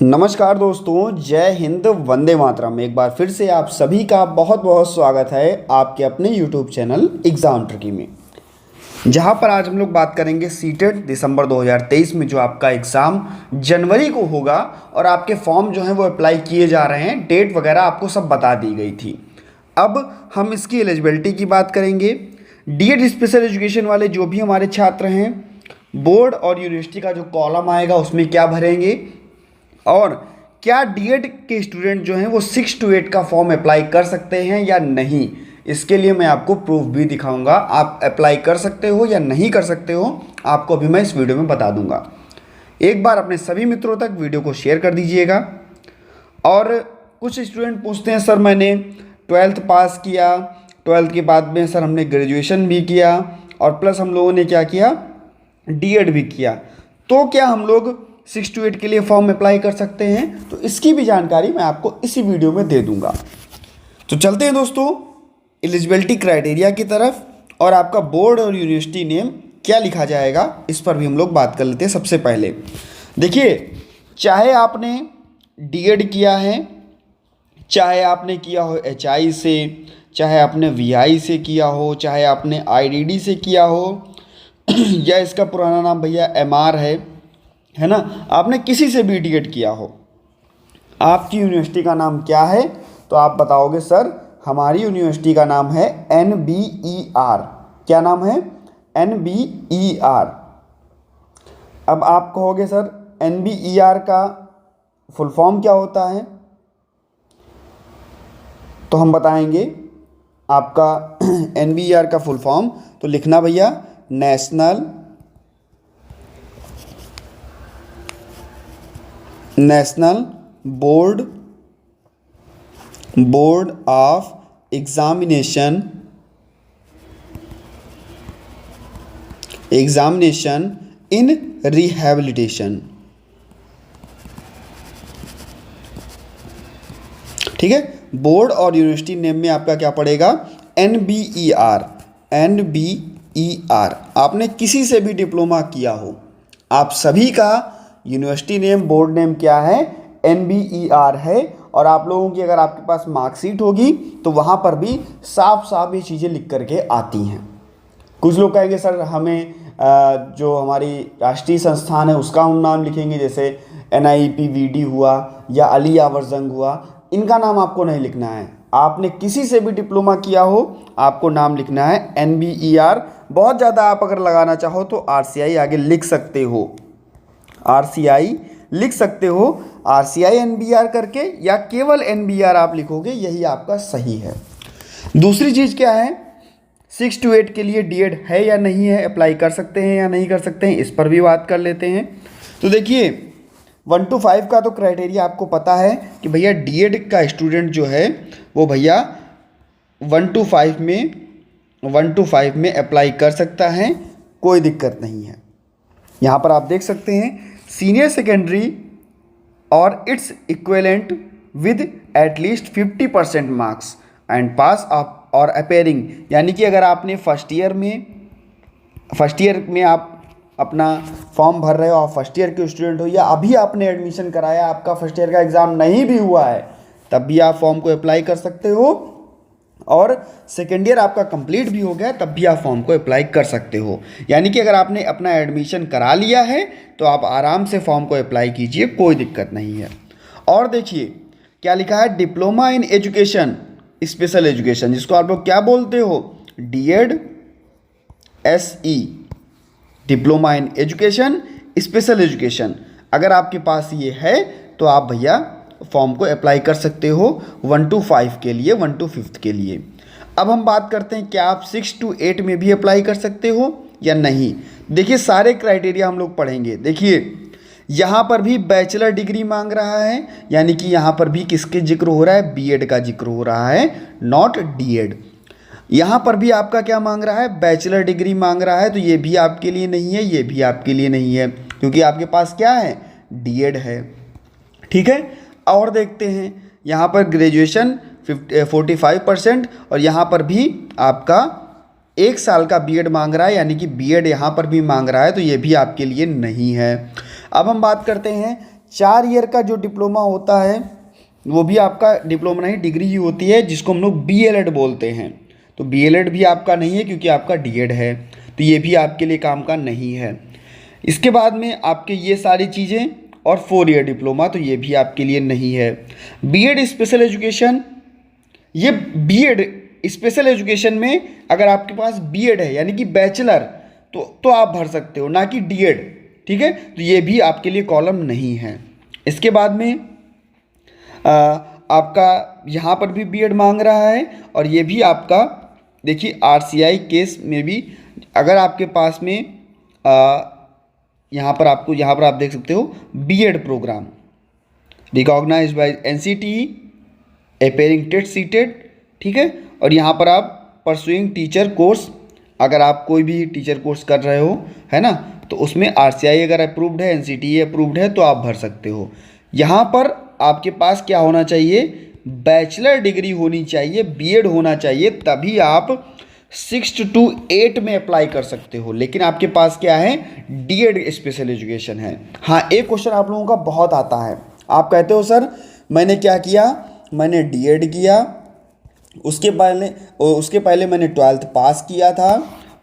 नमस्कार दोस्तों, जय हिंद, वंदे मातरम। एक बार फिर से आप सभी का बहुत बहुत स्वागत है आपके अपने YouTube चैनल एग्ज़ाम ट्रिकी में, जहां पर आज हम लोग बात करेंगे सीटेट दिसंबर 2023 में जो आपका एग्ज़ाम जनवरी को होगा और आपके फॉर्म जो हैं वो अप्लाई किए जा रहे हैं। डेट वगैरह आपको सब बता दी गई थी। अब हम इसकी एलिजिबिलिटी की बात करेंगे। डीएड स्पेशल एजुकेशन वाले जो भी हमारे छात्र हैं, बोर्ड और यूनिवर्सिटी का जो कॉलम आएगा उसमें क्या भरेंगे और क्या डीएड के स्टूडेंट जो हैं वो 6 to 8 का फॉर्म अप्लाई कर सकते हैं या नहीं, इसके लिए मैं आपको प्रूफ भी दिखाऊंगा। आप अप्लाई कर सकते हो या नहीं कर सकते हो, आपको अभी मैं इस वीडियो में बता दूंगा। एक बार अपने सभी मित्रों तक वीडियो को शेयर कर दीजिएगा। और कुछ स्टूडेंट पूछते हैं, सर मैंने 12th पास किया, 12th के बाद में सर हमने ग्रेजुएशन भी किया और प्लस हम लोगों ने क्या किया, डीएड भी किया, तो क्या हम लोग 6 to 8 के लिए फॉर्म अप्लाई कर सकते हैं? तो इसकी भी जानकारी मैं आपको इसी वीडियो में दे दूंगा। तो चलते हैं दोस्तों एलिजिबिलिटी क्राइटेरिया की तरफ, और आपका बोर्ड और यूनिवर्सिटी नेम क्या लिखा जाएगा इस पर भी हम लोग बात कर लेते हैं। सबसे पहले देखिए, चाहे आपने डीएड किया है, चाहे आपने किया हो एचआई से, चाहे आपने वीआई से किया हो, चाहे आपने आईडीडी से किया हो या इसका पुराना नाम भैया एमआर है ना, आपने किसी से भी डीएड किया हो, आपकी यूनिवर्सिटी का नाम क्या है? तो आप बताओगे सर हमारी यूनिवर्सिटी का नाम है NBER। क्या नाम है? NBER। अब आप कहोगे सर NBER का फुल फॉर्म क्या होता है? तो हम बताएंगे आपका NBER का फुल फॉर्म। तो लिखना भैया, national board of examination in rehabilitation. ठीक है, बोर्ड और यूनिवर्सिटी नेम में आपका क्या पड़ेगा? NBER। आपने किसी से भी डिप्लोमा किया हो, आप सभी का यूनिवर्सिटी नेम, बोर्ड नेम क्या है? NBER है। और आप लोगों की अगर आपके पास मार्कशीट होगी तो वहाँ पर भी साफ साफ ये चीज़ें लिख करके आती हैं। कुछ लोग कहेंगे सर हमें जो हमारी राष्ट्रीय संस्थान है उसका हम नाम लिखेंगे, जैसे NIEPVD हुआ या अली यावर जंग हुआ, इनका नाम आपको नहीं लिखना है। आपने किसी से भी डिप्लोमा किया हो, आपको नाम लिखना है NBER। बहुत ज़्यादा आप अगर लगाना चाहो तो RCI आगे लिख सकते हो, RCI लिख सकते हो, RCI NBER करके, या केवल NBER आप लिखोगे, यही आपका सही है। दूसरी चीज़ क्या है, 6 to 8 के लिए डीएड है या नहीं है, अप्लाई कर सकते हैं या नहीं कर सकते हैं, इस पर भी बात कर लेते हैं। तो देखिए 1 to 5 का तो क्राइटेरिया आपको पता है कि भैया डीएड का स्टूडेंट जो है वो भैया 1 to 5 में अप्लाई कर सकता है, कोई दिक्कत नहीं है। यहाँ पर आप देख सकते हैं सीनियर सेकेंडरी और its equivalent with at least 50% marks and pass of और अपेयरिंग, यानी कि अगर आपने फर्स्ट ईयर में आप अपना फॉर्म भर रहे हो, आप फर्स्ट ईयर के स्टूडेंट हो, या अभी आपने एडमिशन कराया, आपका फर्स्ट ईयर का एग्ज़ाम नहीं भी हुआ है, तब भी आप फॉर्म को अप्लाई कर सकते हो। और सेकेंड ईयर आपका कंप्लीट भी हो गया तब भी आप फॉर्म को अप्लाई कर सकते हो। यानी कि अगर आपने अपना एडमिशन करा लिया है तो आप आराम से फॉर्म को अप्लाई कीजिए, कोई दिक्कत नहीं है। और देखिए क्या लिखा है, diploma in education special education, जिसको आप लोग क्या बोलते हो, DED SE, diploma in education special education. अगर आपके पास ये है तो आप भैया फॉर्म को अप्लाई कर सकते हो 1 to 5 के लिए, 1 to 5 के लिए। अब हम बात करते हैं क्या आप 6 to 8 में भी अप्लाई कर सकते हो या नहीं। देखिए सारे क्राइटेरिया हम लोग पढ़ेंगे। देखिए यहाँ पर भी बैचलर डिग्री मांग रहा है, यानी कि यहाँ पर भी किसके जिक्र हो रहा है, बीएड का जिक्र हो रहा है, नॉट डीएड। यहाँ पर भी आपका क्या मांग रहा है, बैचलर डिग्री मांग रहा है, तो ये भी आपके लिए नहीं है, ये भी आपके लिए नहीं है, क्योंकि आपके पास क्या है, डीएड है। ठीक है, और देखते हैं यहाँ पर ग्रेजुएशन 45% और यहाँ पर भी आपका 1 साल का बीएड मांग रहा है, यानी कि बीएड यहाँ पर भी मांग रहा है, तो ये भी आपके लिए नहीं है। अब हम बात करते हैं 4 ईयर का जो डिप्लोमा होता है वो भी आपका डिप्लोमा नहीं, डिग्री ही होती है, जिसको हम लोग BLED बोलते हैं। तो BLED भी आपका नहीं है क्योंकि आपका DED है, तो ये भी आपके लिए काम का नहीं है। इसके बाद में आपके ये सारी चीज़ें और 4 ईयर डिप्लोमा, तो ये भी आपके लिए नहीं है। BEd स्पेशल एजुकेशन, ये BEd स्पेशल एजुकेशन में अगर आपके पास BEd है यानी कि बैचलर, तो आप भर सकते हो, ना कि DED, ठीक है। तो ये भी आपके लिए कॉलम नहीं है। इसके बाद में आपका यहाँ पर भी BEd मांग रहा है, और ये भी आपका देखिए RCI केस में भी अगर आपके पास में यहाँ पर आप देख सकते हो BEd program recognised by NCTE appearing TET CTET, ठीक है। और यहाँ पर आप परसुइंग टीचर कोर्स, अगर आप कोई भी टीचर कोर्स कर रहे हो, है ना, तो उसमें RCI अगर अप्रूव्ड है, NCTE अप्रूव्ड है, तो आप भर सकते हो। यहाँ पर आपके पास क्या होना चाहिए, बैचलर डिग्री होनी चाहिए, BEd होना चाहिए, तभी आप 6 to 8 में अप्लाई कर सकते हो। लेकिन आपके पास क्या है, DEd स्पेशल एजुकेशन है। हाँ, एक क्वेश्चन आप लोगों का बहुत आता है, आप कहते हो सर मैंने क्या किया, मैंने DEd किया, उसके पहले मैंने 12th पास किया था,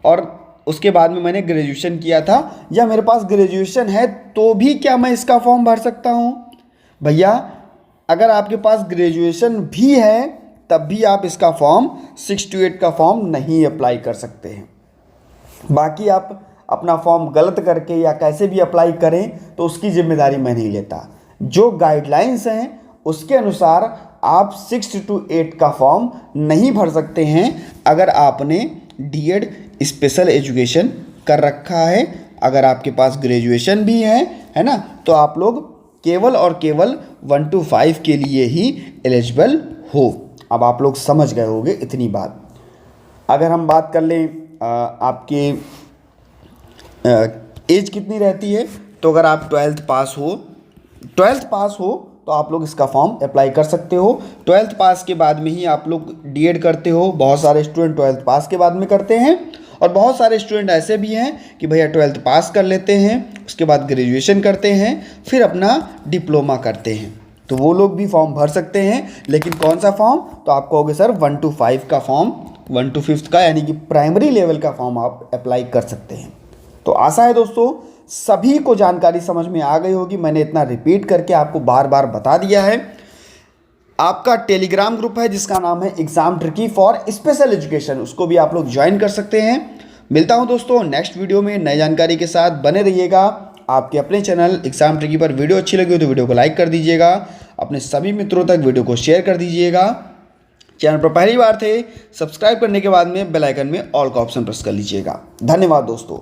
और उसके बाद में मैंने ग्रेजुएशन किया था, या मेरे पास ग्रेजुएशन है तो भी क्या मैं इसका फॉर्म भर सकता हूँ? भैया, अगर आपके पास ग्रेजुएशन भी है तब भी आप इसका फॉर्म 6 to 8 का फॉर्म नहीं अप्लाई कर सकते हैं। बाकी आप अपना फॉर्म गलत करके या कैसे भी अप्लाई करें तो उसकी जिम्मेदारी मैं नहीं लेता। जो गाइडलाइंस हैं उसके अनुसार आप 6 to 8 का फॉर्म नहीं भर सकते हैं अगर आपने DEd स्पेशल एजुकेशन कर रखा है। अगर आपके पास ग्रेजुएशन भी है ना, तो आप लोग केवल और केवल 1 to 5 के लिए ही एलिजिबल हो। अब आप लोग समझ गए होंगे इतनी बात। अगर हम बात कर लें आपके एज कितनी रहती है, तो अगर आप 12th पास हो तो आप लोग इसका फॉर्म अप्लाई कर सकते हो। 12th पास के बाद में ही आप लोग DEd करते हो। बहुत सारे स्टूडेंट 12th पास के बाद में करते हैं, और बहुत सारे स्टूडेंट ऐसे भी हैं कि भैया 12th पास कर लेते हैं, उसके बाद ग्रेजुएशन करते हैं, फिर अपना डिप्लोमा करते हैं, तो वो लोग भी फॉर्म भर सकते हैं। लेकिन कौन सा फॉर्म, तो आप कहोगे सर 1 to 5 का फॉर्म, 1 to 5 का यानी कि प्राइमरी लेवल का फॉर्म आप अप्लाई कर सकते हैं। तो आशा है दोस्तों सभी को जानकारी समझ में आ गई होगी। मैंने इतना रिपीट करके आपको बार बार बता दिया है। आपका टेलीग्राम ग्रुप है जिसका नाम है exam tricky for special education, उसको भी आप लोग ज्वाइन कर सकते हैं। मिलता हूं दोस्तों नेक्स्ट वीडियो में नई जानकारी के साथ, बने रहिएगा आपके अपने चैनल एग्जाम ट्रिकी पर। वीडियो अच्छी लगी हो तो वीडियो को लाइक कर दीजिएगा, अपने सभी मित्रों तक वीडियो को शेयर कर दीजिएगा। चैनल पर पहली बार थे, सब्सक्राइब करने के बाद में बेल आइकन में ऑल का ऑप्शन प्रेस कर लीजिएगा। धन्यवाद दोस्तों।